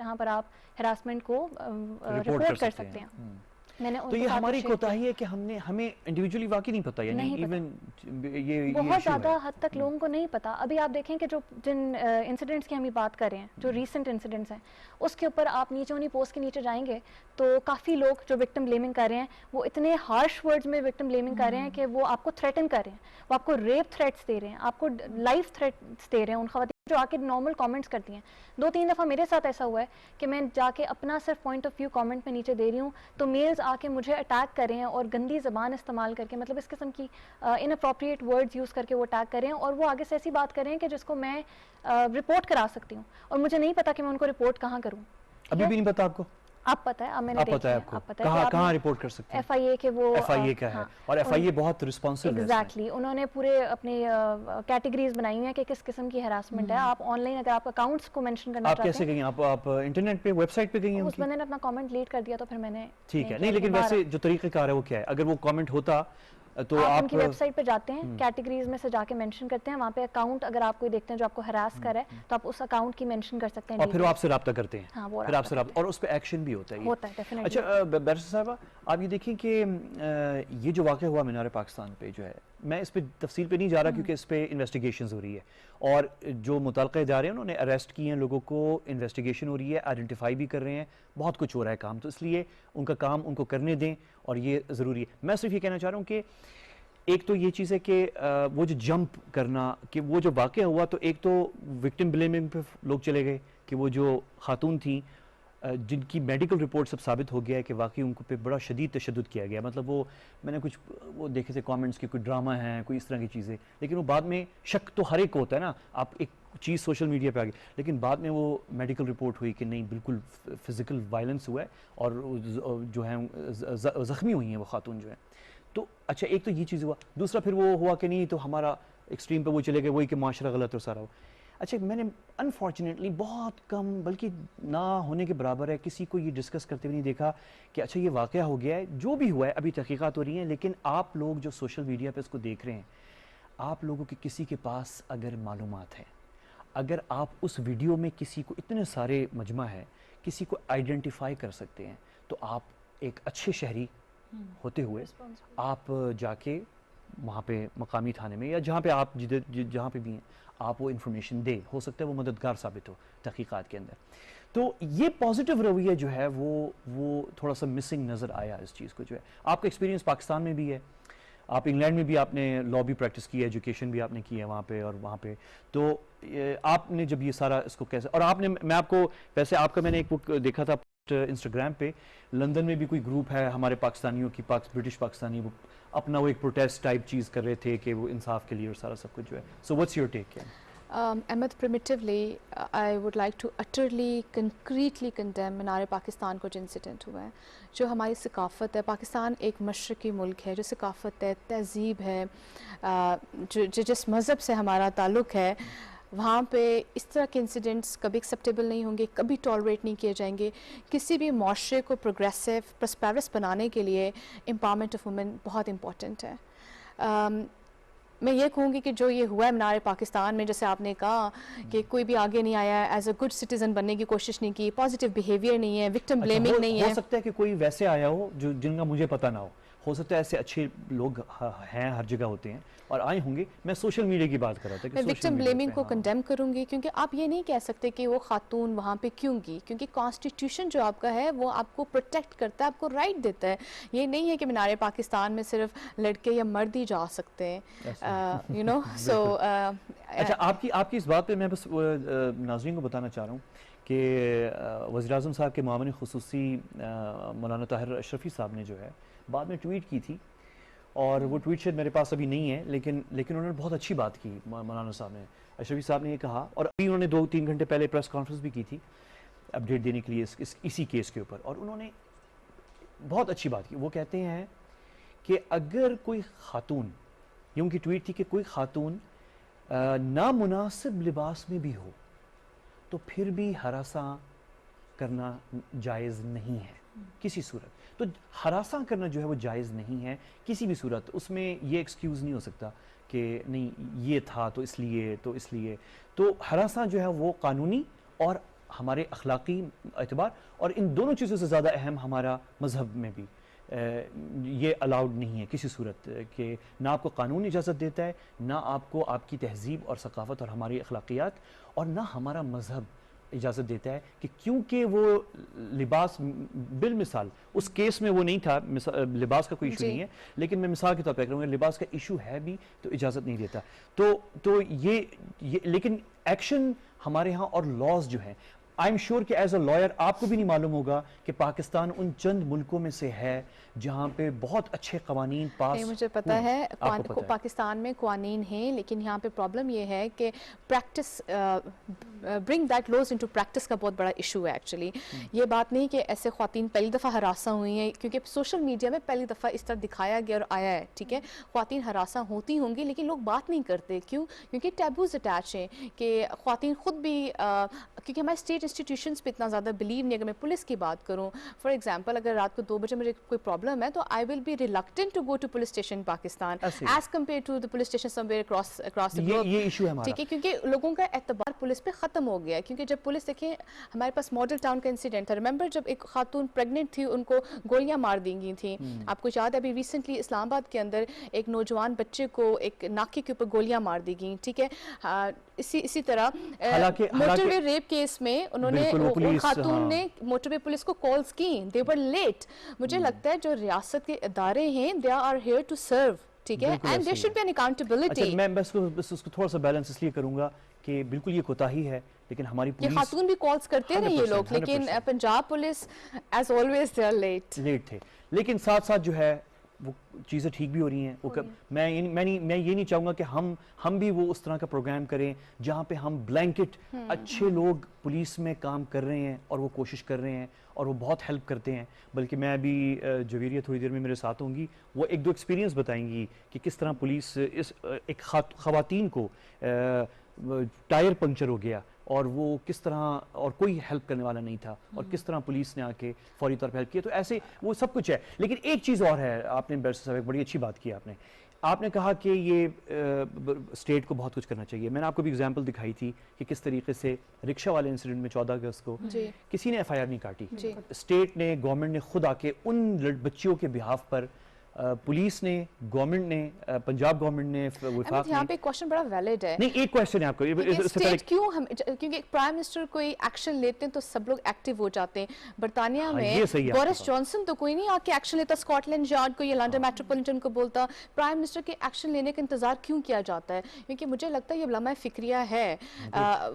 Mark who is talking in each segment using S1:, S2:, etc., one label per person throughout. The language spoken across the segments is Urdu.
S1: جہاں پر آپ ہراسمنٹ کو رپورٹ کر سکتے ہیں.
S2: تو یہ ہماری کوتاہی ہے کہ ہمیں انڈیویجولی واقعی نہیں پتا، یعنی ایون یہ
S1: بہت زیادہ حد تک لوگوں کو نہیں پتا. ابھی آپ دیکھیں کہ جو جن انسیڈنٹس کی ہم بات کر رہے ہیں، جو ریسنٹ انسیڈنٹس ہیں، اس کے اوپر آپ نیچے انہی پوسٹ کے نیچے جائیں گے تو کافی لوگ جو وکٹم بلیمنگ کر رہے ہیں وہ اتنے ہارش ورڈز میں وکٹم بلیمنگ کر رہے ہیں کہ وہ آپ کو تھریٹن کر رہے ہیں، وہ آپ کو ریپ تھریٹس دے رہے ہیں، آپ کو لائف تھریٹس دے رہے ہیں. ان خواتین جو آ کے نارمل کامنٹس کرتی ہیں، 2-3 دفعہ میرے ساتھ ایسا ہوا ہے کہ میں جا کے اپنا صرف پوائنٹ آف ویو کامنٹ میں نیچے دے رہی ہوں تو میلز آ کے مجھے اٹیک کر رہے ہیں اور گندی زبان استعمال کر کے، مطلب اس قسم کی ان اپروپریٹ ورڈز یوز کر کے وہ اٹیک کر رہے ہیں، اور وہ آگے سے ایسی بات کر رہے ہیں کہ جس کو میں رپورٹ کرا سکتی ہوں، اور مجھے نہیں پتا کہ میں ان کو رپورٹ کہاں کروں.
S2: ابھی بھی نہیں پتا آپ کو؟
S1: آپ پتہ ہے، اب میں نے
S2: کہاں رپورٹ کر سکتے ہیں؟
S1: ایف آئی اے کے وہ
S2: ایف آئی اے کا ہے، اور ایف آئی اے بہت رسپانسو ہے.
S1: ایگزیکٹلی، انہوں نے پورے اپنی کیٹیگریز بنائی ہوئی ہیں کہ کس قسم کی ہراسمنٹ ہے. آپ آن لائن اگر آپ اکاؤنٹس کو مینشن کرنا چاہتے ہیں.
S2: آپ کیسے گئی؟ آپ انٹرنیٹ پہ ویب سائٹ پہ گئی ہیں؟
S1: اس بندے نے اپنا کامنٹ ڈیلیٹ کر دیا تو پھر میں نے
S2: ٹھیک ہے. نہیں لیکن ویسے جو طریقہ کار ہے وہ کیا ہے؟ اگر وہ کامنٹ ہوتا تو
S1: آپ ان کی ویب سائٹ پہ جاتے ہیں، کیٹیگریز میں سے جا کے مینشن کرتے ہیں، وہاں پہ اکاؤنٹ اگر آپ کوئی دیکھتے ہیں جو آپ کو ہراس کر ہے تو آپ اس اکاؤنٹ کی مینشن کر سکتے ہیں،
S2: اور پھر وہ آپ سے رابطہ کرتے ہیں.
S1: ہاں، وہ
S2: پھر آپ سے رابطہ، اور اس پہ ایکشن بھی ہوتا ہے.
S1: ڈیفینیٹلی.
S2: اچھا بیرسٹر صاحبہ، آپ یہ دیکھیں کہ یہ جو واقعہ ہوا مینار پاکستان پہ جو ہے، میں اس پہ تفصیل پہ نہیں جا رہا کیونکہ اس پہ انویسٹیگیشنز ہو رہی ہے، اور جو متعلقہ ادارے ہیں انہوں نے اریسٹ کیے ہیں لوگوں کو، انویسٹیگیشن ہو رہی ہے، آئیڈینٹیفائی بھی کر رہے ہیں، بہت کچھ ہو رہا ہے کام. تو اس لیے ان کا کام ان کو کرنے دیں، اور یہ ضروری ہے. میں صرف یہ کہنا چاہ رہا ہوں کہ ایک تو یہ چیز ہے کہ وہ جو جمپ کرنا، کہ وہ جو واقعہ ہوا تو ایک تو وکٹم بلیمنگ پہ لوگ چلے گئے کہ وہ جو خاتون تھیں جن کی میڈیکل رپورٹ سب ثابت ہو گیا ہے کہ واقعی ان کو پہ بڑا شدید تشدد کیا گیا. مطلب وہ میں نے کچھ وہ دیکھے تھے کامنٹس کہ کوئی ڈرامہ ہیں، کوئی اس طرح کی چیزیں، لیکن وہ بعد میں شک تو ہر ایک کو ہوتا ہے نا، آپ ایک چیز سوشل میڈیا پہ آ گئی، لیکن بعد میں وہ میڈیکل رپورٹ ہوئی کہ نہیں بالکل فزیکل وائلنس ہوا ہے، اور جو ہیں زخمی ہوئی ہیں وہ خاتون جو ہیں. تو اچھا ایک تو یہ چیز ہوا. دوسرا پھر وہ ہوا کہ نہیں تو ہمارا ایکسٹریم پہ وہ چلے گئے وہی کہ معاشرہ غلط اور سارا ہو. اچھا میں نے انفارچونیٹلی بہت کم، بلکہ نہ ہونے کے برابر ہے، کسی کو یہ ڈسکس کرتے ہوئے نہیں دیکھا کہ اچھا یہ واقعہ ہو گیا ہے، جو بھی ہوا ہے ابھی تحقیقات ہو رہی ہیں، لیکن آپ لوگ جو سوشل میڈیا پہ اس کو دیکھ رہے ہیں، آپ لوگوں کے کسی کے پاس اگر معلومات ہیں، اگر آپ اس ویڈیو میں کسی کو، اتنے سارے مجمع ہے، کسی کو آئیڈینٹیفائی کر سکتے ہیں، تو آپ ایک اچھے شہری ہوتے ہوئے آپ جا کے وہاں پہ مقامی تھانے میں یا جہاں پہ آپ جہاں پہ بھی ہیں آپ وہ انفارمیشن دیں. ہو سکتا ہے وہ مددگار ثابت ہو تحقیقات کے اندر. تو یہ پازیٹیو رویہ جو ہے وہ تھوڑا سا مسنگ نظر آیا اس چیز کو. جو ہے آپ کا ایکسپیرینس پاکستان میں بھی ہے، آپ انگلینڈ میں بھی آپ نے لا بھی پریکٹس کی ہے، ایجوکیشن بھی آپ نے کی ہے وہاں پہ اور وہاں پہ. تو آپ نے جب یہ سارا اس کو کیسے، اور آپ نے، میں آپ کو ویسے آپ کا میں نے ایک بک دیکھا تھا انسٹاگرام پہ، لندن میں بھی کوئی گروپ ہے ہمارے پاکستانیوں کی، برٹش پاکستانی، وہ اپنا وہ ایک پروٹیسٹ ٹائپ چیز کر رہے تھے کہ وہ انصاف کے لیے اور سارا سب کچھ جو ہے. So what's your take?
S3: Ahmed, primitively, I would like to utterly, concretely condemn مینار پاکستان کو جو انسیڈنٹ ہوا ہے. جو ہماری ثقافت ہے، پاکستان ایک مشرقی ملک ہے، جو ثقافت ہے، تہذیب ہے، جس مذہب سے ہمارا تعلق ہے، وہاں پہ اس طرح کے انسیڈنٹس کبھی ایکسیپٹیبل نہیں ہوں گے، کبھی ٹالریٹ نہیں کیے جائیں گے. کسی بھی معاشرے کو پروگریسو، پرسپیرس بنانے کے لیے امپاورمنٹ آف وومن بہت امپورٹنٹ ہے. میں یہ کہوں گی کہ جو یہ ہوا ہے مینار پاکستان میں، جیسے آپ نے کہا کہ کوئی بھی آگے نہیں آیا، ایز اے گڈ سٹیزن بننے کی کوشش نہیں کی، پازیٹیو بیہیویئر نہیں ہے، وکٹم بلیمنگ نہیں ہے.
S2: ہو سکتا ہے کہ کوئی ویسے آیا ہو جن کا مجھے پتہ نہ ہو سکتا ہے ایسے اچھے لوگ ہیں، ہر جگہ ہوتے ہیں اور آئے ہوں گے. میں سوشل میڈیا کی بات کر رہا تھا کہ
S3: میں وکٹم بلیمنگ کو کنڈیم کروں گی، کیونکہ آپ یہ نہیں کہہ سکتے کہ وہ خاتون وہاں پہ کیوں گئی، کیونکہ کانسٹیٹیوشن جو آپ کا ہے وہ آپ کو پروٹیکٹ کرتا ہے، آپ کو رائٹ دیتا ہے. یہ نہیں ہے کہ مینار پاکستان میں صرف لڑکے یا مرد ہی جا سکتے ہیں، یو نو. سو
S2: اچھا آپ کی اس بات پہ میں بس ناظرین کو بتانا چاہ رہا ہوں کہ وزیر اعظم صاحب کے معاون خصوصی مولانا طاہر اشرفی صاحب نے جو ہے بعد میں ٹویٹ کی تھی، اور وہ ٹویٹ شاید میرے پاس ابھی نہیں ہے، لیکن انہوں نے بہت اچھی بات کی. مولانا صاحب نے، اشرفی صاحب نے یہ کہا، اور ابھی انہوں نے 2-3 گھنٹے پہلے پریس کانفرنس بھی کی تھی اپڈیٹ دینے کے لیے اسی کیس کے اوپر، اور انہوں نے بہت اچھی بات کی. وہ کہتے ہیں کہ اگر کوئی خاتون، یہ ان کی ٹویٹ تھی کہ کوئی خاتون نامناسب لباس میں بھی ہو تو پھر بھی ہراساں کرنا جائز نہیں ہے کسی صورت. تو ہراساں کرنا جو ہے وہ جائز نہیں ہے کسی بھی صورت. اس میں یہ ایکسکیوز نہیں ہو سکتا کہ نہیں یہ تھا تو اس لیے. تو ہراساں جو ہے وہ قانونی اور ہمارے اخلاقی اعتبار اور ان دونوں چیزوں سے زیادہ اہم ہمارا مذہب میں بھی یہ الاؤڈ نہیں ہے کسی صورت کہ نہ آپ کو قانون اجازت دیتا ہے، نہ آپ کو آپ کی تہذیب اور ثقافت اور ہماری اخلاقیات، اور نہ ہمارا مذہب اجازت دیتا ہے کہ کیونکہ وہ لباس بالمثال اس کیس میں وہ نہیں تھا، لباس کا کوئی ایشو نہیں ہے، لیکن میں مثال کے طور پہ کہوں گا لباس کا ایشو ہے بھی تو اجازت نہیں دیتا. تو یہ لیکن ایکشن ہمارے ہاں اور لاز جو ہیں، آئی ایم شیور کہ ایز اے لائر آپ کو بھی نہیں معلوم ہوگا کہ پاکستان ان چند ملکوں میں سے ہے جہاں پہ بہت اچھے قوانین پاس.
S3: مجھے پتا ہے پاکستان میں قوانین ہیں، لیکن یہاں پہ پرابلم یہ ہے کہ practice bring that laws into practice کا بہت بڑا ایشو ہے ایکچولی. یہ بات نہیں کہ ایسے خواتین پہلی دفعہ ہراساں ہوئی ہیں، کیونکہ سوشل میڈیا میں پہلی دفعہ اس طرح دکھایا گیا اور آیا ہے، ٹھیک ہے. خواتین ہراساں ہوتی ہوں گی لیکن لوگ بات نہیں کرتے. کیوں؟ کیونکہ ٹیبوز اٹیچ ہیں کہ خواتین خود بھی کیونکہ ہمارے اسٹیٹ انسٹیٹیوشنس پہ اتنا زیادہ بلیو نہیں. اگر میں پولیس کی بات کروں فار ایگزامپل، اگر رات کو 2 بجے مجھے کوئی پرابلم ہے تو I will be reluctant to go to police station Pakistan as compare to the police station somewhere across the globe.
S2: یہ ایشو ہے ہمارا،
S3: ٹھیک ہے، کیونکہ لوگوں کا اعتبار پولیس پہ ختم ہو گیا ہے. کیونکہ جب پولیس دیکھیں، ہمارے پاس ماڈل ٹاؤن کا انسیڈنٹ تھا، ریمبر جب ایک خاتون پریگننٹ تھی ان کو گولیاں مار دی گئی تھیں. آپ کو یاد ہے ابھی ریسنٹلی اسلام آباد کے اندر ایک نوجوان بچے کو ایک ناکے کے اوپر گولیاں مار دی گئیں. ٹھیک ہے، اسی طرح موٹر وے ریپ کیس میں انہوں نے خاتون نے موٹر وے پولیس کو کالز کی، دے ور لیٹ. مجھے لگتا ہے جو ریاست کے ادارے ہیں they are here to serve, ٹھیک ہے، and there should be an accountability.
S2: میں بس اس کو تھوڑا سا بیلنس اس لیے کروں گا کہ بالکل یہ کوتاہی ہے، لیکن ہماری
S3: یہ خاتون بھی کالز کرتے رہے یہ لوگ، لیکن Punjab police as always they are late
S2: تھے. لیکن ساتھ ساتھ جو ہے وہ چیزیں ٹھیک بھی ہو رہی ہیں. میں یہ نہیں چاہوں گا کہ ہم بھی وہ اس طرح کا پروگرام کریں جہاں پہ ہم بلینکٹ اچھے لوگ پولیس میں کام کر رہے ہیں اور وہ کوشش کر رہے ہیں اور وہ بہت ہیلپ کرتے ہیں. بلکہ میں ابھی جویریہ تھوڑی دیر میں میرے ساتھ ہوں گی، وہ 1-2 ایکسپیرینس بتائیں گی کہ کس طرح پولیس ایک خواتین کو ٹائر پنکچر ہو گیا اور وہ کس طرح، اور کوئی ہیلپ کرنے والا نہیں تھا، اور کس طرح پولیس نے آ کے فوری طور پہ ہیلپ کیا. تو ایسے وہ سب کچھ ہے. لیکن ایک چیز اور ہے، آپ نے بیرسٹر صاحب ایک بڑی اچھی بات کی، آپ نے کہا کہ یہ اسٹیٹ کو بہت کچھ کرنا چاہیے. میں نے آپ کو بھی اگزامپل دکھائی تھی کہ کس طریقے سے رکشہ والے انسیڈنٹ میں 14 اگست کو کسی نے FIR نہیں کاٹی. اسٹیٹ نے، گورنمنٹ نے خود آ کے ان بچیوں کے بہاف پر، پولیس نے، گورنمنٹ نے، پنجاب گورنمنٹ نے، وفاق نے.
S3: یہاں پہ کوشچن بڑا ویلڈ ہے.
S2: نہیں، ایک کوشچن ہے آپ کو،
S3: کیونکہ پرائم منسٹر کوئی ایکشن لیتے ہیں تو سب لوگ ایکٹیو ہو جاتے ہیں. برطانیہ میں بورس جانسن تو کوئی نہیں آ کے ایکشن لیتا، اسکاٹ لینڈ یارڈ کو یا لنڈن میٹروپولیٹن کو بولتا. پرائم منسٹر کے ایکشن لینے کا انتظار کیوں کیا جاتا ہے؟ کیونکہ مجھے لگتا ہے یہ لمحہ فکریہ ہے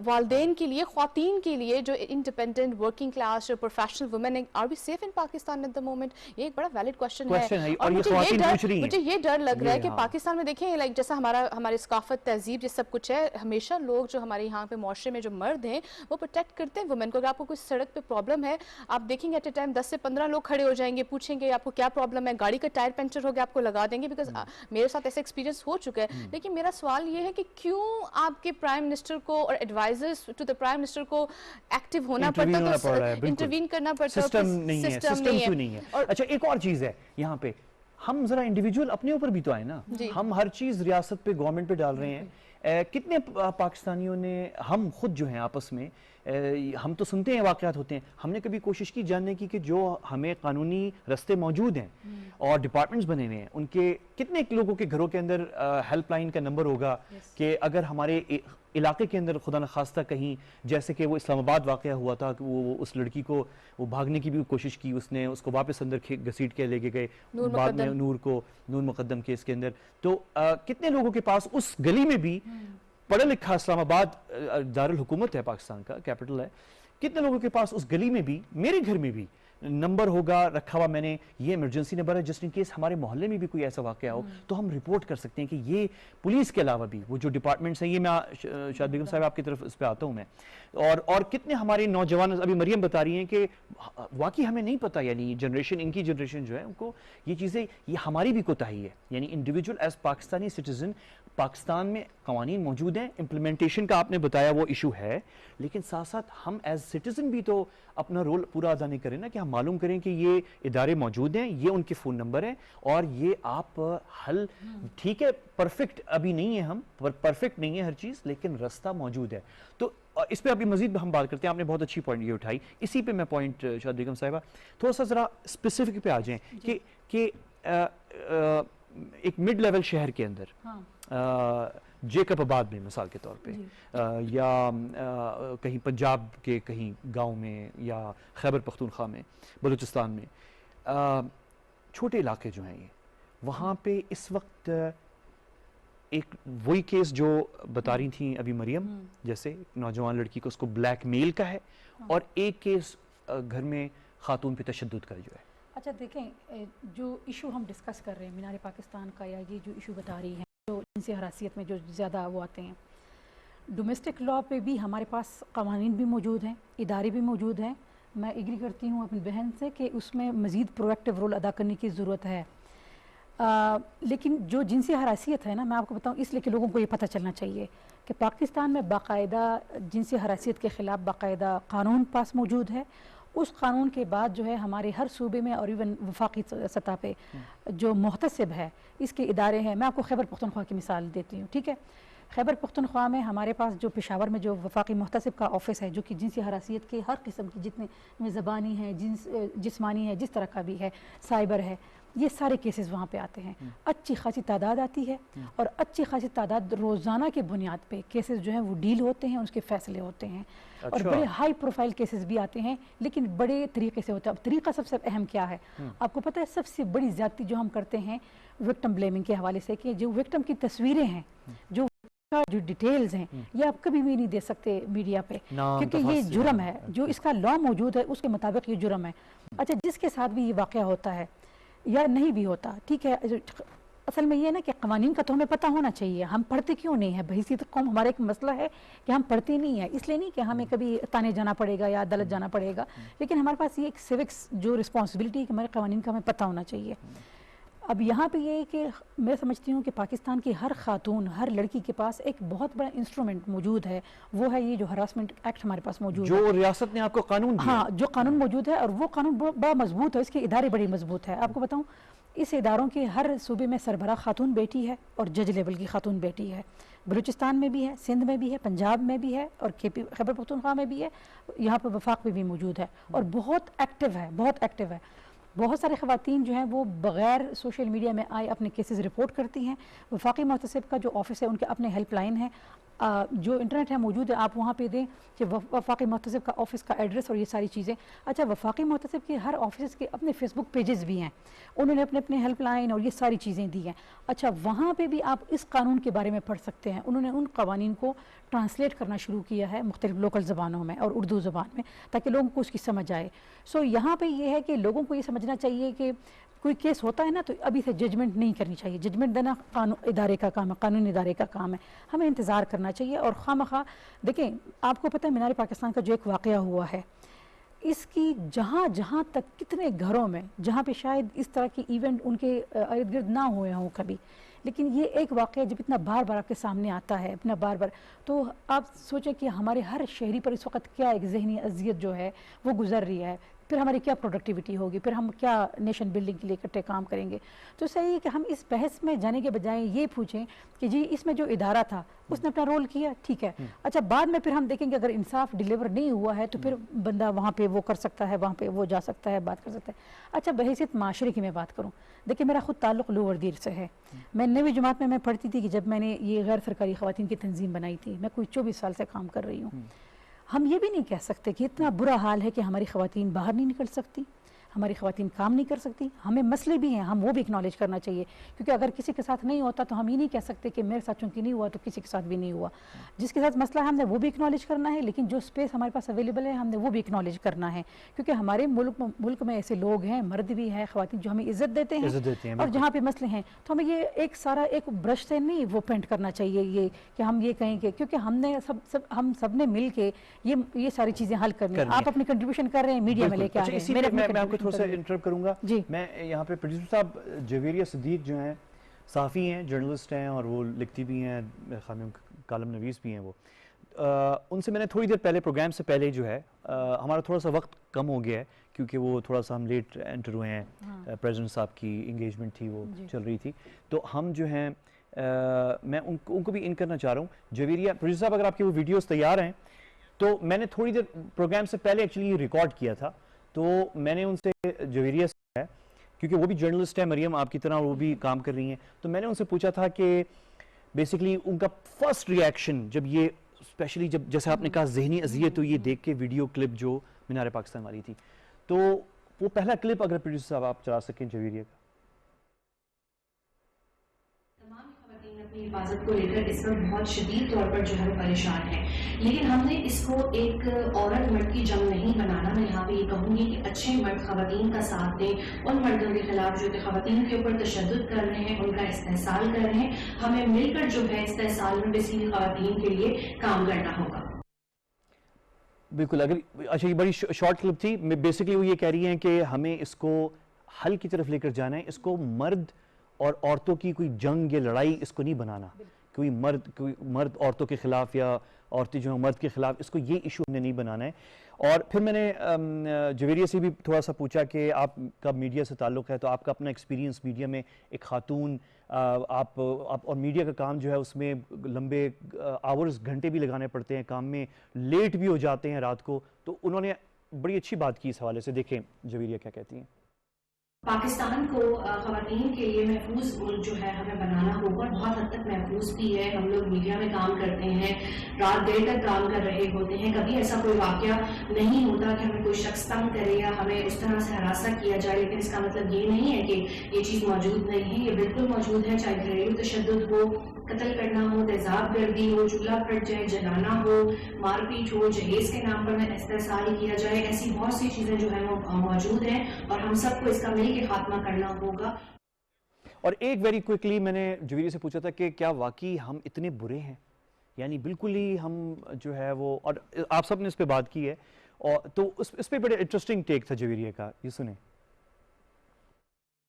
S3: والدین کے لیے، خواتین کے لیے جو انڈیپینڈنٹ ورکنگ کلاس جو professional women, are we safe in Pakistan at the moment? یہ ایک بڑا ویلڈ کوشچن ہے. اور مجھے یہ ڈر لگ رہا ہے کہ پاکستان میں دیکھیں لائک جیسا ہماری ثقافت، تہذیب، یہ سب کچھ ہے، ہمیشہ لوگ جو ہمارے یہاں پہ معاشرے میں جو مرد ہیں وہ پروٹیکٹ کرتے ہیں وومن کو. اگر آپ کو کوئی سڑک پہ پرابلم ہے، آپ دیکھیں گے ایٹ اے ٹائم 10 سے 15 لوگ کھڑے ہو جائیں گے، پوچھیں گے آپ کو کیا پرابلم ہے، گاڑی کا ٹائر پنچر ہو گیا آپ کو لگا دیں گے. بیکاز میرے ساتھ ایسا ایکسپیرینس ہو چکا ہے. لیکن میرا سوال یہ ہے کہ کیوں آپ کے پرائم منسٹر کو اور advisors to the prime minister کو ایکٹیو ہونا پڑتا ہے، انٹروین کرنا پڑتا ہے؟
S2: سسٹم نہیں ہے. اچھا، ایک اور چیز ہے یہاں پہ، ہم ذرا انڈیویجول اپنے اوپر بھی تو آئے نا. ہم ہر چیز ریاست پہ، گورنمنٹ پہ ڈال رہے ہیں. کتنے پاکستانیوں نے، ہم خود جو ہیں آپس میں، ہم تو سنتے ہیں واقعات ہوتے ہیں، ہم نے کبھی کوشش کی جاننے کی کہ جو ہمیں قانونی رستے موجود ہیں اور ڈپارٹمنٹس بنے ہوئے ہیں، ان کے کتنے لوگوں کے گھروں کے اندر ہیلپ لائن کا نمبر ہوگا کہ اگر ہمارے علاقے کے اندر خدا نخواستہ کہیں، جیسے کہ وہ اسلام آباد واقعہ ہوا تھا کہ وہ اس لڑکی کو وہ بھاگنے کی بھی کوشش کی، اس کو واپس اندر گھسیٹ کے لے کے گئے بعد میں نور مقدم کیس کے اندر. تو کتنے لوگوں کے پاس اس گلی میں بھی، پڑھا لکھا اسلام آباد دارالحکومت ہے پاکستان کا، کیپٹل ہے، کتنے لوگوں کے پاس اس گلی میں بھی، میرے گھر میں بھی نمبر ہوگا رکھا ہوا، میں نے یہ ایمرجنسی نمبر ہے، جسٹ ان کیس ہمارے محلے میں بھی کوئی ایسا واقعہ ہو تو ہم رپورٹ کر سکتے ہیں. کہ یہ پولیس کے علاوہ بھی وہ جو ڈپارٹمنٹس ہیں، یہ میں شاہد بیگم صاحب آپ کی طرف اس پہ آتا ہوں میں، اور کتنے ہمارے نوجوان، ابھی مریم بتا رہی ہیں کہ واقعی ہمیں نہیں پتا، یعنی جنریشن، ان کی جنریشن جو ہے ان کو یہ چیزیں، یہ ہماری بھی کوتاہی ہے. یعنی individual as Pakistani citizen Pakistan میں قوانین موجود ہیں, امپلیمنٹیشن کا آپ نے بتایا وہ ایشو ہے, لیکن ساتھ ساتھ ہم ایز سٹیزن بھی تو اپنا رول پورا ادا نہیں کریں نا, کہ ہم معلوم کریں کہ یہ ادارے موجود ہیں, یہ ان کے فون نمبر ہیں, اور یہ آپ حل, ٹھیک ہے پرفیکٹ ابھی نہیں ہے, ہم پرفیکٹ نہیں ہے ہر چیز, لیکن رستہ موجود ہے. تو اس پہ ابھی مزید ہم بات کرتے ہیں. آپ نے بہت اچھی پوائنٹ یہ اٹھائی, اسی پہ میں پوائنٹ شاد بیگم صاحبہ تھوڑا سا ذرا اسپیسیفک پہ آ جائیں کہ ایک مڈ لیول شہر کے اندر جیکب آباد میں مثال کے طور پہ, یا کہیں پنجاب کے کہیں گاؤں میں, یا خیبر پختونخوا میں, بلوچستان میں, چھوٹے علاقے جو ہیں یہ, وہاں پہ اس وقت ایک وہی کیس جو بتا رہی تھیں ابھی مریم, جیسے نوجوان لڑکی کو اس کو بلیک میل کا ہے, اور ایک کیس گھر میں خاتون پہ تشدد کا جو ہے.
S4: اچھا دیکھیں, جو ایشو ہم ڈسکس کر رہے ہیں مینار پاکستان کا, یا یہ جو ایشو بتا رہی ہیں جو جنسی ہراسیت میں جو زیادہ وہ آتے ہیں, ڈومیسٹک لاء پہ بھی ہمارے پاس قوانین بھی موجود ہیں, ادارے بھی موجود ہیں. میں ایگری کرتی ہوں اپنی بہن سے کہ اس میں مزید پرویکٹیو رول ادا کرنے کی ضرورت ہے. لیکن جو جنسی ہراسیت ہے نا, میں آپ کو بتاؤں اس لیے کہ لوگوں کو یہ پتہ چلنا چاہیے کہ پاکستان میں باقاعدہ جنسی ہراسیت کے خلاف باقاعدہ قانون پاس موجود ہے. اس قانون کے بعد جو ہے ہمارے ہر صوبے میں اور ایون وفاقی سطح پہ جو محتسب ہے اس کے ادارے ہیں. میں آپ کو خیبر پختونخوا کی مثال دیتی ہوں, ٹھیک ہے. خیبر پختونخوا میں ہمارے پاس جو پشاور میں جو وفاقی محتسب کا آفس ہے, جو کہ جنسی ہراسیت کے ہر قسم کی جتنے زبانی ہیں, جسمانی ہے, جس طرح کا بھی ہے, سائبر ہے, یہ سارے کیسز وہاں پہ آتے ہیں. اچھی خاصی تعداد آتی ہے, اور اچھی خاصی تعداد روزانہ کے بنیاد پہ کیسز جو ہیں وہ ڈیل ہوتے ہیں, اس کے فیصلے ہوتے ہیں. اور بڑے ہائی پروفائل کیسز بھی آتے ہیں, لیکن بڑے طریقے سے ہوتا ہے. اب طریقہ سب سے اہم کیا ہے آپ کو پتہ ہے؟ سب سے بڑی زیادتی جو ہم کرتے ہیں وکٹم بلیمنگ کے حوالے سے, کہ جو وکٹم کی تصویریں ہیں, جو ڈیٹیلز ہیں, یہ آپ کبھی بھی نہیں دے سکتے میڈیا پہ, کیونکہ یہ جرم ہے. جو اس کا لاء موجود ہے اس کے مطابق یہ جرم ہے. اچھا, جس کے ساتھ بھی یہ واقعہ ہوتا ہے یا نہیں بھی ہوتا, ٹھیک ہے, اصل میں یہ ہے نا کہ قوانین کا تو ہمیں پتہ ہونا چاہیے. ہم پڑھتے کیوں نہیں ہیں؟ بحیثیت قوم ہمارا ایک مسئلہ ہے کہ ہم پڑھتے نہیں ہیں, اس لیے نہیں کہ ہمیں کبھی تانے جانا پڑے گا یا عدالت جانا پڑے گا, لیکن ہمارے پاس یہ ایک سیوکس جو رسپانسبلٹی ہے کہ ہمارے قوانین کا ہمیں پتہ ہونا چاہیے. اب یہاں پہ یہ ہے کہ میں سمجھتی ہوں کہ پاکستان کی ہر خاتون, ہر لڑکی کے پاس ایک بہت بڑا انسٹرومنٹ موجود ہے, وہ ہے یہ جو ہراسمنٹ ایکٹ ہمارے پاس موجود ہے,
S2: جو ریاست نے آپ کو قانون دیا.
S4: ہاں, جو قانون موجود ہے, اور وہ قانون بڑا مضبوط ہے, اس کے ادارے بڑے مضبوط ہے. آپ کو بتاؤں, اس اداروں کے ہر صوبے میں سربراہ خاتون بیٹی ہے, اور جج لیول کی خاتون بیٹی ہے. بلوچستان میں بھی ہے, سندھ میں بھی ہے, پنجاب میں بھی ہے, اور خیبر پختونخوا میں بھی ہے, یہاں پہ وفاق میں بھی موجود ہے, اور بہت ایکٹیو ہے, بہت ایکٹیو ہے. بہت سارے خواتین جو ہیں وہ بغیر سوشل میڈیا میں آئے اپنے کیسز رپورٹ کرتی ہیں. وفاقی محتسب کا جو آفس ہے ان کے اپنے ہیلپ لائن ہے, جو انٹرنیٹ ہے موجود ہے, آپ وہاں پہ دیں کہ وفاقی محتسب کا آفس کا ایڈریس اور یہ ساری چیزیں. اچھا, وفاقی محتسب کے ہر آفس کے اپنے فیس بک پیجز بھی ہیں, انہوں نے اپنے ہیلپ لائن اور یہ ساری چیزیں دی ہیں. اچھا, وہاں پہ بھی آپ اس قانون کے بارے میں پڑھ سکتے ہیں. انہوں نے ان قوانین کو ٹرانسلیٹ کرنا شروع کیا ہے مختلف لوکل زبانوں میں اور اردو زبان میں, تاکہ لوگوں کو اس کی سمجھ آئے. سو یہاں پہ یہ ہے کہ لوگوں کو یہ سمجھنا چاہیے کہ کوئی کیس ہوتا ہے نا تو ابھی سے ججمنٹ نہیں کرنی چاہیے. ججمنٹ دینا قانون ادارے کا کام ہے, قانونی ادارے کا کام ہے. ہمیں انتظار کرنا چاہیے. اور خواہ دیکھیں, آپ کو پتہ ہے مینار پاکستان کا جو ایک واقعہ ہوا ہے, اس کی جہاں تک کتنے گھروں میں جہاں پہ شاید اس طرح کی ایونٹ ان کے ارد گرد نہ ہوئے ہوں کبھی, لیکن یہ ایک واقعہ جب اتنا بار بار آپ کے سامنے آتا ہے, اتنا بار بار, تو آپ سوچیں کہ ہمارے ہر شہری پر اس وقت کیا ایک ذہنی اذیت جو ہے وہ گزر رہی ہے. پھر ہماری کیا پروڈکٹیوٹی ہوگی, پھر ہم کیا نیشن بلڈنگ کے لیے اکٹھے کام کریں گے. تو صحیح ہے کہ ہم اس بحث میں جانے کے بجائے یہ پوچھیں کہ جی اس میں جو ادارہ تھا اس نے اپنا رول کیا, ٹھیک ہے. اچھا, بعد میں پھر ہم دیکھیں گے اگر انصاف ڈیلیور نہیں ہوا ہے تو پھر بندہ وہاں پہ وہ کر سکتا ہے, وہاں پہ وہ جا سکتا ہے, بات کر سکتا ہے. اچھا, بحیثیت معاشرے کی میں بات کروں, دیکھیں میرا خود تعلق لوور دیر سے ہے. میں 9ویں جماعت میں پڑھتی تھی کہ جب میں نے یہ غیر سرکاری خواتین کی تنظیم بنائی تھی. میں کوئی 24 سال سے کام کر رہی ہوں. ہم یہ بھی نہیں کہہ سکتے کہ اتنا برا حال ہے کہ ہماری خواتین باہر نہیں نکل سکتی, ہماری خواتین کام نہیں کر سکتی. ہمیں مسئلے بھی ہیں, ہم وہ بھی اکنالج کرنا چاہیے, کیونکہ اگر کسی کے ساتھ نہیں ہوتا تو ہم یہ نہیں کہہ سکتے کہ میرے ساتھ چونکہ نہیں ہوا تو کسی کے ساتھ بھی نہیں ہوا. جس کے ساتھ مسئلہ ہے ہم نے وہ بھی اکنالج کرنا ہے, لیکن جو سپیس ہمارے پاس اویلیبل ہے ہم نے وہ بھی اکنالج کرنا ہے, کیونکہ ہمارے ملک میں ایسے لوگ ہیں, مرد بھی ہیں, خواتین, جو ہمیں عزت دیتے ہیں, اور جہاں پہ مسئلے ہیں تو ہمیں یہ ایک سارا ایک برش سے نہیں وہ پینٹ کرنا چاہیے یہ کہ ہم یہ کہیں کہ کیونکہ ہم سب نے مل کے یہ ساری چیزیں حل کرنی ہیں. آپ اپنی کنٹریبیوشن کر رہے ہیں, میڈیا میں لے کے آ رہے ہیں.
S2: میں آپ کو تھوڑا سا انٹرپٹ کروں گا. میں یہاں پہ پروڈیوسر صاحب جویریہ صدیق جو ہیں صحافی ہیں, جرنلسٹ ہیں, اور وہ لکھتی بھی ہیں, کالم نویس بھی ہیں وہ. ان سے میں نے تھوڑی دیر پہلے, پروگرام سے پہلے جو ہے, ہمارا تھوڑا سا وقت کم ہو گیا ہے کیونکہ وہ تھوڑا سا ہم لیٹ انٹر ہوئے ہیں, پریزیڈنٹ صاحب کی انگیجمنٹ تھی, وہ چل رہی تھی, تو ہم جو ہیں میں ان کو بھی ان کرنا چاہ رہا ہوں. جویریہ پروڈیوسر صاحب, اگر آپ کے وہ ویڈیوز تیار ہیں تو میں نے تھوڑی دیر پروگرام سے پہلے ایکچولی ریکارڈ کیا تھا, تو میں نے ان سے, جویریہ سے ہے کیونکہ وہ بھی جرنلسٹ ہے, مریم آپ کی طرح وہ بھی کام کر رہی ہیں, تو میں نے ان سے پوچھا تھا کہ بیسیکلی ان کا فرسٹ ریئیکشن جب یہ, اسپیشلی جب جیسے آپ نے کہا ذہنی اذیت ہوئی یہ دیکھ کے ویڈیو کلپ جو مینار پاکستان والی تھی, تو وہ پہلا کلپ اگر پروڈیوسر صاحب آپ چلا سکیں جویریہ کا.
S5: اپنی حفاظت کو لے کر اس پر بہت شدید طور پر جو ہے پریشان ہے, لیکن ہم نے اس کو ایک عورت مرد کی جنگ نہیں بنانا. میں یہاں پہ یہ کہوں گی کہ اچھے مرد خواتین کا ساتھ دیں, ان مردوں کے خلاف جو کہ خواتین کے اوپر تشدد کر رہے ہیں, ان کا استحصال کر رہے ہیں. ہمیں مل کر جو ہے استحصال میں بیسیکلی خواتین کے لیے کام کرنا ہوگا.
S2: بالکل. اگر اچھا, یہ بڑی شارٹ کلپ تھی, بیسیکلی وہ یہ کہہ رہی ہیں کہ ہمیں اس کو حل کی طرف لے کر جانا ہے, اس کو مرد اور عورتوں کی کوئی جنگ یا لڑائی اس کو نہیں بنانا, کوئی مرد عورتوں کے خلاف یا عورتیں جو ہیں مرد کے خلاف, اس کو یہ ایشو ہم نے نہیں بنانا ہے. اور پھر میں نے جویریہ سے بھی تھوڑا سا پوچھا کہ آپ کا میڈیا سے تعلق ہے, تو آپ کا اپنا ایکسپیرینس میڈیا میں, ایک خاتون, آپ اور میڈیا کا کام جو ہے اس میں لمبے آورز, گھنٹے بھی لگانے پڑتے ہیں, کام میں لیٹ بھی ہو جاتے ہیں رات کو, تو انہوں نے بڑی اچھی بات کی اس حوالے سے. دیکھیں جویریہ کیا کہتی ہیں.
S5: پاکستان کو خواتین کے لیے محفوظ ملک جو ہے ہمیں بنانا ہوگا, اور بہت حد تک محفوظ بھی ہے. ہم لوگ میڈیا میں کام کرتے ہیں, رات دیر تک کام کر رہے ہوتے ہیں, کبھی ایسا کوئی واقعہ نہیں ہوتا کہ ہمیں کوئی شخص تنگ کرے یا ہمیں اس طرح سے ہراساں کیا جائے. لیکن اس کا مطلب یہ نہیں ہے کہ یہ چیز موجود نہیں ہے, یہ بالکل موجود ہے. چاہے گھریلو تشدد ہو, قتل کرنا ہو, تیزاب گردی ہو, چولہا پھٹ جائے, جلانا ہو, مار پیٹ ہو, جہیز کے نام پر استحصال کیا جائے, ایسی بہت سی چیزیں جو ہیں وہ موجود ہیں, اور ہم سب کو اس کا مل کے خاتمہ کرنا ہوگا.
S2: اور ایک ویری کوئکلی میں نے جویریہ سے پوچھا تھا کہ کیا واقعی ہم اتنے برے ہیں, یعنی بالکل ہی ہم جو ہے وہ, اور آپ سب نے اس پہ بات کی ہے, اور تو اس پہ بڑے انٹرسٹنگ ٹیک تھا جویریہ کا, یہ سنیں.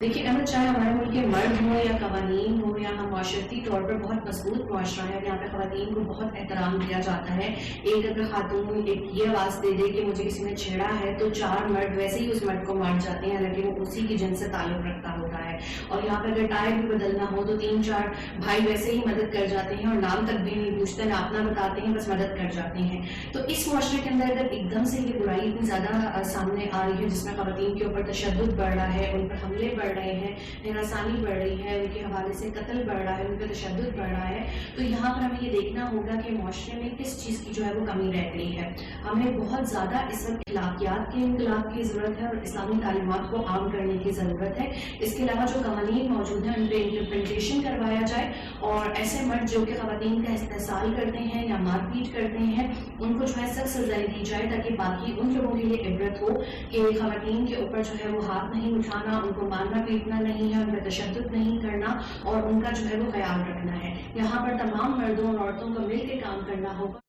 S5: دیکھیے احمد, چاہے ہمارے ملک کے مرد ہوں یا قوانین ہوں, یا ہم معاشرتی طور پر بہت مضبوط معاشرہ ہے, یہاں پہ خواتین کو بہت احترام دیا جاتا ہے. ایک اگر خاتون ایک یہ آواز دے دے کہ مجھے کسی نے چھیڑا ہے, تو 4 مرد ویسے ہی اس مرد کو مار جاتے ہیں, حالانکہ وہ اسی کی جنس سے تعلق رکھتا ہوتا ہے. اور یہاں پہ اگر ٹائر بھی بدلنا ہو تو 3-4 بھائی ویسے ہی مدد کر جاتے ہیں, اور نام تک بھی نہیں پوچھتے, نہ اپنا بتاتے ہیں, بس مدد کر جاتے ہیں. تو اس معاشرے کے اندر اگر ایک دم سے یہ برائی اتنی زیادہ سامنے آ رہی ہے, جس میں خواتین کے اوپر تشدد بڑھ رہا ہے, ان پر حملے بڑھ رہے ہیں, ہراسانی بڑھ رہی ہے, ان کے حوالے سے قتل بڑھ رہا ہے, ان پہ تشدد بڑھ رہا ہے, تو یہاں پر ہمیں یہ دیکھنا ہوگا کہ معاشرے میں کس چیز کی جو ہے وہ کمی رہ گئی ہے. ہمیں بہت زیادہ اس وقت اخلاقیات کے انقلاب کی ضرورت ہے, اور اسلامی تعلیمات کو عام کرنے کی ضرورت ہے. اس کے علاوہ جو قوانین موجود ہیں ان پہ امپلیمنٹیشن کروایا جائے, اور ایسے مرد جو کہ خواتین کا استحصال کرتے ہیں یا مار پیٹ کرتے ہیں, ان کو جو ہے سخت سزائیں دی جائے, تاکہ باقی ان لوگوں کے لیے عبرت ہو کہ خواتین کے اوپر جو ہے وہ ہاتھ نہیں اٹھانا, ان کو مارنا پیٹنا نہیں ہے, ان پہ تشدد نہیں کرنا, اور ان کا جو ہے وہ خیال رکھنا ہے. یہاں پر تمام مردوں اور عورتوں کو مل کے کام کرنا ہوگا.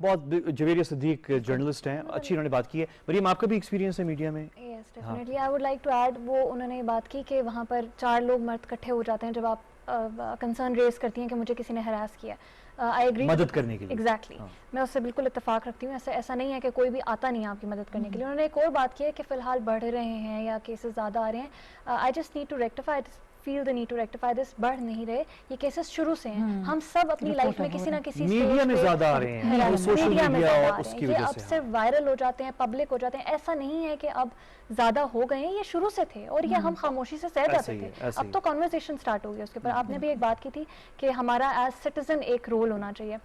S2: بہت جویریہ صدیق جرنلسٹ ہیں, اچھی انہوں نے بات کی ہے. مریم, آپ کا بھی ایکسپیرینس ہے میڈیا میں؟
S1: Yes definitely, I would like to add, وہ انہوں نے بات کی کہ وہاں پر 4 لوگ مرد اکٹھے ہو جاتے ہیں جب آپ کنسرن ریز کرتی ہیں کہ مجھے کسی نے ہراس کیا. آئی ایگری,
S2: مدد کرنے کے لیے.
S1: ایگزیکٹلی, میں اس سے بالکل اتفاق رکھتی ہوں. ایسا نہیں ہے کہ کوئی بھی آتا نہیں ہے آپ کی مدد کرنے کے لیے. انہوں نے ایک اور بات کی ہے کہ فی الحال بڑھ رہے ہیں یا کیسز زیادہ آ رہے ہیں. I just need to rectify, feel the need to rectify this. بڑھ نہیں رہے, یہ کیسز شروع سے ہیں. ہم سب اپنی لائف میں کسی نہ کسی
S2: میڈیا میں زیادہ آ رہے ہیں, سوشل میڈیا اور اس کی وجہ سے
S1: اب صرف وائرل ہو جاتے ہیں, پبلک ہو جاتے ہیں. ایسا نہیں ہے کہ اب زیادہ ہو گئے ہیں, یہ شروع سے تھے, اور یہ ہم خاموشی سے سہ جاتے تھے. اب تو کنورسیشن سٹارٹ ہو گیا اس کے اوپر. آپ نے بھی ایک بات کی تھی کہ ہمارا ایز سٹیزن ایک رول ہونا چاہیے,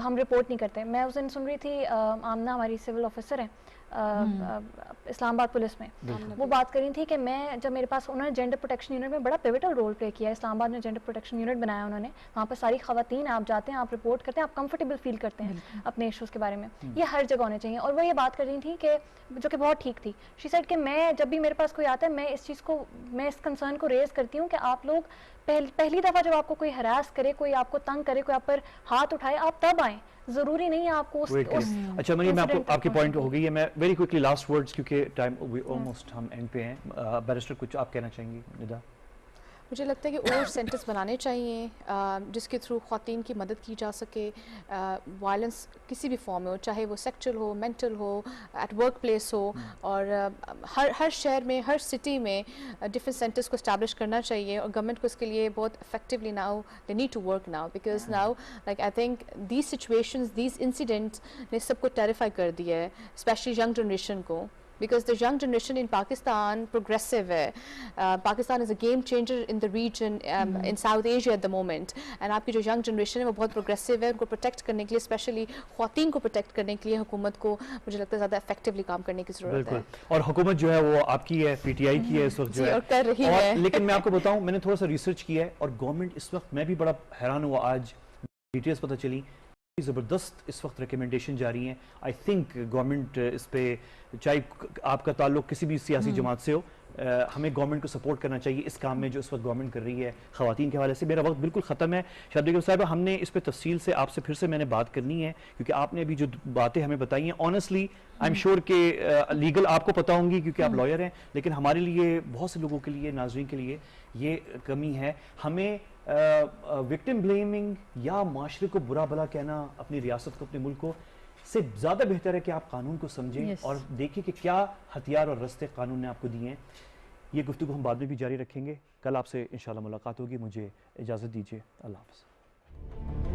S1: ہم رپورٹ نہیں کرتے. میں اس دن سن رہی تھی, آمنہ ہماری سول آفیسر ہیں اسلام آباد پولیس میں, وہ بات کر رہی تھی کہ میں جب میرے پاس, انہوں نے جینڈر پروٹیکشن یونٹ میں بڑا پیوٹل رول پلے کیا ہے. اسلام آباد میں جینڈر پروٹیکشن یونٹ بنایا انہوں نے, وہاں پر ساری خواتین, آپ جاتے ہیں, آپ رپورٹ کرتے ہیں, آپ کمفرٹیبل فیل کرتے ہیں اپنے ایشوز کے بارے میں. یہ ہر جگہ ہونے چاہیے. اور وہ یہ بات کر رہی تھی کہ جو کہ بہت ٹھیک تھی. شی سیڈ کہ میں جب بھی میرے پاس کوئی آتا ہے, میں اس چیز کو, میں اس کنسرن کو ریز کرتی ہوں کہ آپ لوگ پہلی دفعہ جب آپ کو کوئی ہراس کرے, کوئی آپ کو تنگ کرے, کوئی آپ پر ہاتھ اٹھائے, آپ تب آئیں. ضروری نہیں ہے آپ کو
S2: اچھا مریم, میں آپ کی پوائنٹ ہو گئی ہے. میں ویری کوئکلی لاسٹ ورڈز, کیونکہ ٹائم آلموسٹ ہم اینڈ پہ ہیں. بیرسٹر کچھ آپ کہنا چاہیں گی؟ ندا.
S3: مجھے لگتا ہے کہ اور سینٹرز بنانے چاہیے جس کے تھرو خواتین کی مدد کی جا سکے. وائلنس کسی بھی فارم میں ہو, چاہے وہ سیکچول ہو, مینٹل ہو, ایٹ ورک پلیس ہو, اور ہر شہر میں, ہر سٹی میں ڈفرینٹ سینٹرز کو اسٹیبلش کرنا چاہیے. اور گورنمنٹ کو اس کے لیے بہت effectively now they need to work now, because now like I think these situations, these incidents نے سب کو ٹیریفائی کر دیا ہے, اسپیشلی ینگ جنریشن کو. Because the young generation in Pakistan progressive ہے. Pakistan is a game changer in the region, in South Asia at the moment. And آپ کی جو young generation ہے وہ بہت progressive ہے. ان کو protect کرنے کے لیے, especially خواتین کو protect کرنے کے لیے حکومت کو مجھے لگتا ہے زیادہ effectively کام کرنے کی ضرورت ہے.
S2: اور حکومت جو ہے وہ آپ کی ہے, پی ٹی آئی کی ہے اس وقت جو ہے,
S3: اور کر رہی ہے.
S2: لیکن میں آپ کو بتاؤں, میں نے تھوڑا سا ریسرچ کیا ہے اور گورنمنٹ اس وقت, میں بھی بڑا حیران ہوا آج ڈیٹیلز پتہ چلی, زبردست اس وقت ریکمنڈیشن جاری ہیں. آئی تھنک گورنمنٹ اس پہ, چاہے آپ کا تعلق کسی بھی سیاسی جماعت سے ہو, ہمیں گورنمنٹ کو سپورٹ کرنا چاہیے اس کام میں جو اس وقت گورنمنٹ کر رہی ہے خواتین کے حوالے سے. میرا وقت بالکل ختم ہے. شاہد بیگم صاحبہ, ہم نے اس پہ تفصیل سے آپ سے پھر سے میں نے بات کرنی ہے, کیونکہ آپ نے ابھی جو باتیں ہمیں بتائی ہیں, آنیسٹلی آئی ایم شیور کہ لیگل آپ کو پتہ ہوں گی کیونکہ آپ لائر ہیں, لیکن ہمارے لیے, بہت سے لوگوں کے لیے, ناظرین کے لیے یہ کمی ہے. ہمیں وکٹم بلیمنگ یا معاشرے کو برا بھلا کہنا اپنی ریاست کو, اپنے ملک کو, سے زیادہ بہتر ہے کہ آپ قانون کو سمجھیں اور دیکھیں کہ کیا ہتھیار اور رستے قانون نے آپ کو دیے ہیں. یہ گفتگو ہم بعد میں بھی جاری رکھیں گے. کل آپ سے انشاءاللہ ملاقات ہوگی. مجھے اجازت دیجیے. اللہ حافظ.